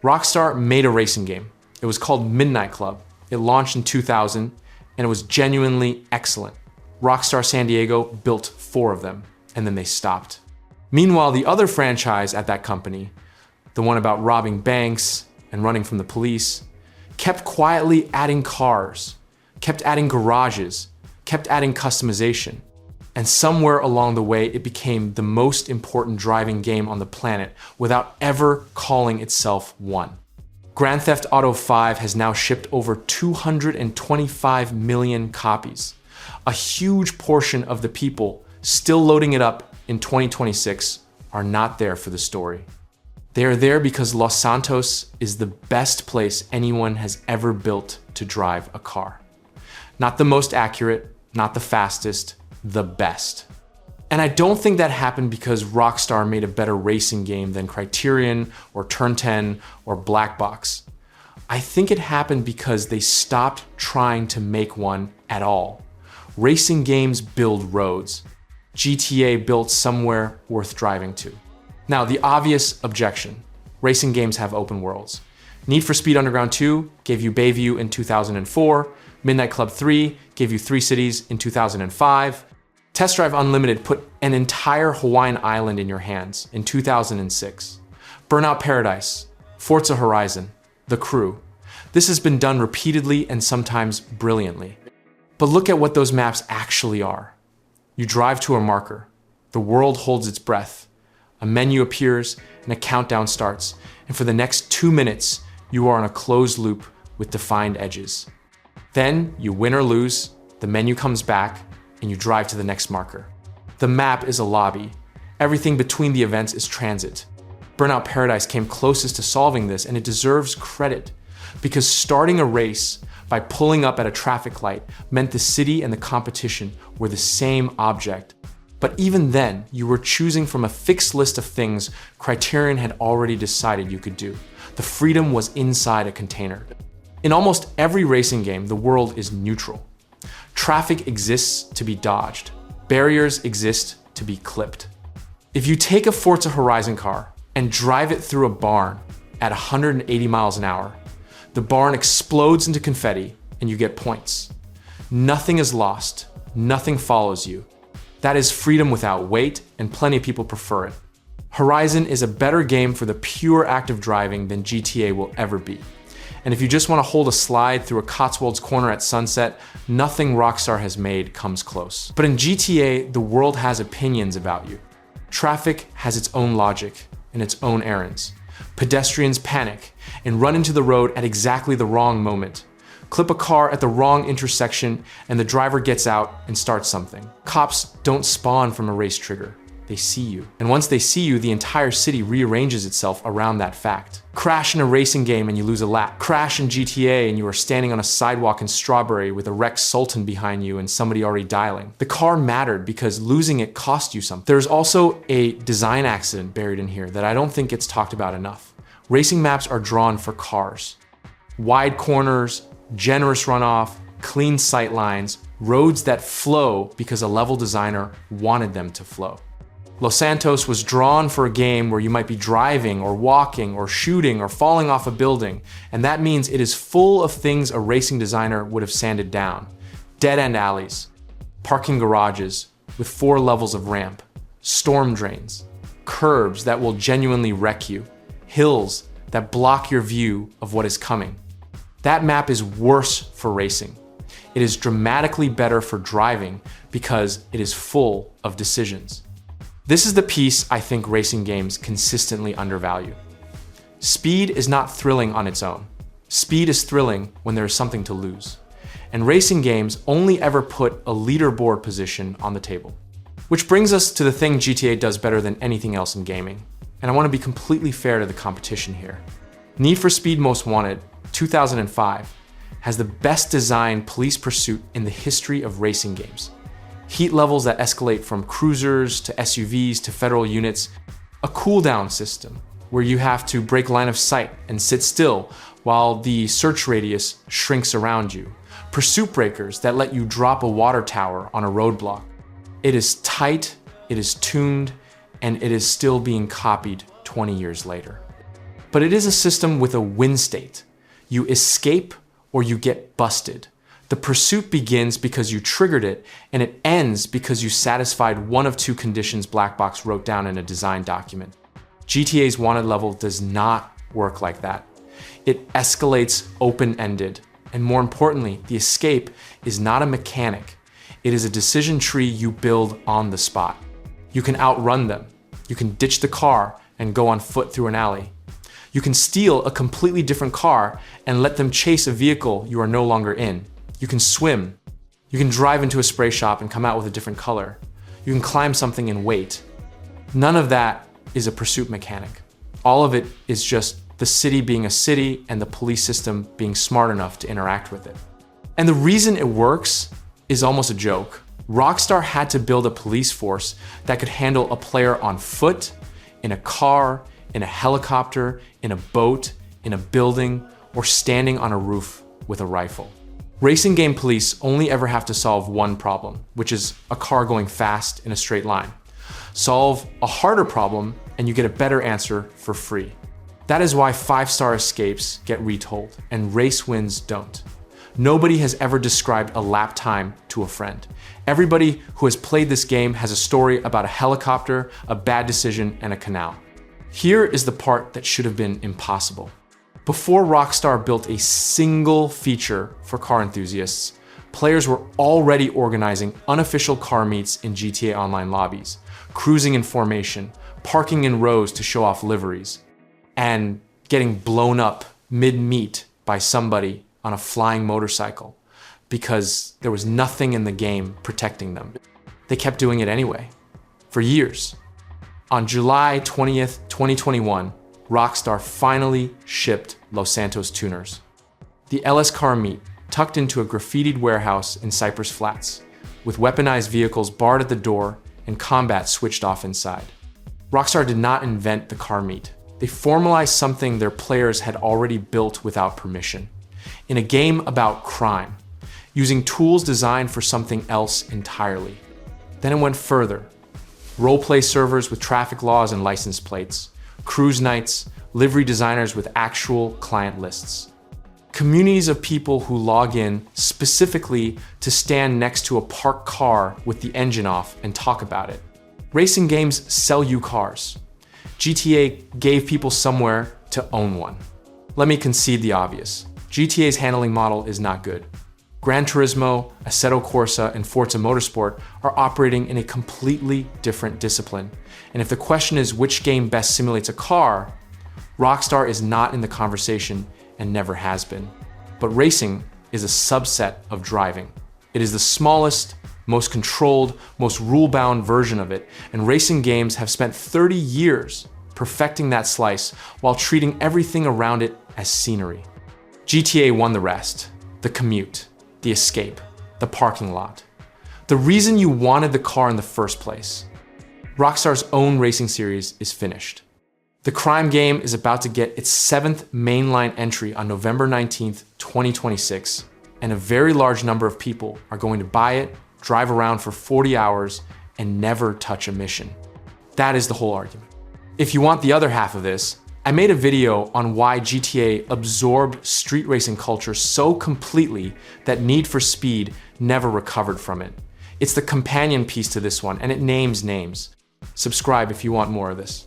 Rockstar made a racing game. It was called Midnight Club. It launched in 2000, and it was genuinely excellent. Rockstar San Diego built 4 of them, and then they stopped. Meanwhile, the other franchise at that company, the one about robbing banks and running from the police, kept quietly adding cars, kept adding garages, kept adding customization. And somewhere along the way, it became the most important driving game on the planet without ever calling itself one. Grand Theft Auto 5 has now shipped over 225 million copies. A huge portion of the people still loading it up in 2026 are not there for the story. They are there because Los Santos is the best place anyone has ever built to drive a car. Not the most accurate, not the fastest, the best. And I don't think that happened because Rockstar made a better racing game than Criterion or Turn 10 or Black Box. I think it happened because they stopped trying to make one at all. Racing games build roads. GTA built somewhere worth driving to. Now, the obvious objection: racing games have open worlds. Need for Speed Underground 2 gave you Bayview in 2004. Midnight Club 3 gave you 3 cities in 2005. Test Drive Unlimited put an entire Hawaiian island in your hands in 2006. Burnout Paradise, Forza Horizon, The Crew. This has been done repeatedly and sometimes brilliantly. But look at what those maps actually are. You drive to a marker. The world holds its breath. A menu appears and a countdown starts. And for the next 2 minutes, you are on a closed loop with defined edges. Then you win or lose, the menu comes back, and you drive to the next marker. The map is a lobby. Everything between the events is transit. Burnout Paradise came closest to solving this, and it deserves credit, because starting a race by pulling up at a traffic light meant the city and the competition were the same object. But even then, you were choosing from a fixed list of things Criterion had already decided you could do. The freedom was inside a container. In almost every racing game, the world is neutral. Traffic exists to be dodged. Barriers exist to be clipped. If you take a Forza Horizon car and drive it through a barn at 180 miles an hour, the barn explodes into confetti and you get points. Nothing is lost. Nothing follows you. That is freedom without weight, and plenty of people prefer it. Horizon is a better game for the pure act of driving than GTA will ever be. And if you just want to hold a slide through a Cotswolds corner at sunset, nothing Rockstar has made comes close. But in GTA, the world has opinions about you. Traffic has its own logic and its own errands. Pedestrians panic and run into the road at exactly the wrong moment. Clip a car at the wrong intersection and the driver gets out and starts something. Cops don't spawn from a race trigger. They see you. And once they see you, the entire city rearranges itself around that fact. Crash in a racing game and you lose a lap. Crash in GTA and you are standing on a sidewalk in Strawberry with a wrecked Sultan behind you and somebody already dialing. The car mattered because losing it cost you something. There's also a design accident buried in here that I don't think gets talked about enough. Racing maps are drawn for cars. Wide corners, generous runoff, clean sight lines, roads that flow because a level designer wanted them to flow. Los Santos was drawn for a game where you might be driving or walking or shooting or falling off a building, and that means it is full of things a racing designer would have sanded down. Dead-end alleys, parking garages with 4 levels of ramp, storm drains, curbs that will genuinely wreck you, hills that block your view of what is coming. That map is worse for racing. It is dramatically better for driving because it is full of decisions. This is the piece I think racing games consistently undervalue. Speed is not thrilling on its own. Speed is thrilling when there is something to lose. And racing games only ever put a leaderboard position on the table. Which brings us to the thing GTA does better than anything else in gaming. And I want to be completely fair to the competition here. Need for Speed Most Wanted, 2005, has the best designed police pursuit in the history of racing games. Heat levels that escalate from cruisers to SUVs to federal units, a cooldown system where you have to break line of sight and sit still while the search radius shrinks around you, pursuit breakers that let you drop a water tower on a roadblock. It is tight, it is tuned, and it is still being copied 20 years later. But it is a system with a win state. You escape or you get busted. The pursuit begins because you triggered it, and it ends because you satisfied one of two conditions Black Box wrote down in a design document. GTA's wanted level does not work like that. It escalates open-ended, and more importantly, the escape is not a mechanic. It is a decision tree you build on the spot. You can outrun them. You can ditch the car and go on foot through an alley. You can steal a completely different car and let them chase a vehicle you are no longer in. You can swim. You can drive into a spray shop and come out with a different color. You can climb something and wait. None of that is a pursuit mechanic. All of it is just the city being a city and the police system being smart enough to interact with it. And the reason it works is almost a joke. Rockstar had to build a police force that could handle a player on foot, in a car, in a helicopter, in a boat, in a building, or standing on a roof with a rifle. Racing game police only ever have to solve one problem, which is a car going fast in a straight line. Solve a harder problem and you get a better answer for free. That is why 5-star escapes get retold and race wins don't. Nobody has ever described a lap time to a friend. Everybody who has played this game has a story about a helicopter, a bad decision, and a canal. Here is the part that should have been impossible. Before Rockstar built a single feature for car enthusiasts, players were already organizing unofficial car meets in GTA Online lobbies, cruising in formation, parking in rows to show off liveries, and getting blown up mid-meet by somebody on a flying motorcycle because there was nothing in the game protecting them. They kept doing it anyway, for years. On July 20th, 2021, Rockstar finally shipped Los Santos Tuners. The LS car meet tucked into a graffitied warehouse in Cypress Flats, with weaponized vehicles barred at the door and combat switched off inside. Rockstar did not invent the car meet. They formalized something their players had already built without permission. In a game about crime, using tools designed for something else entirely. Then it went further. Roleplay servers with traffic laws and license plates, cruise nights, livery designers with actual client lists. Communities of people who log in specifically to stand next to a parked car with the engine off and talk about it. Racing games sell you cars. GTA gave people somewhere to own one. Let me concede the obvious. GTA's handling model is not good. Gran Turismo, Assetto Corsa, and Forza Motorsport are operating in a completely different discipline. And if the question is which game best simulates a car, Rockstar is not in the conversation and never has been. But racing is a subset of driving. It is the smallest, most controlled, most rule-bound version of it, and racing games have spent 30 years perfecting that slice while treating everything around it as scenery. GTA won the rest. The commute, the escape, the parking lot. The reason you wanted the car in the first place. Rockstar's own racing series is finished. The crime game is about to get its 7th mainline entry on November 19th, 2026, and a very large number of people are going to buy it, drive around for 40 hours, and never touch a mission. That is the whole argument. If you want the other half of this, I made a video on why GTA absorbed street racing culture so completely that Need for Speed never recovered from it. It's the companion piece to this one, and it names names. Subscribe if you want more of this.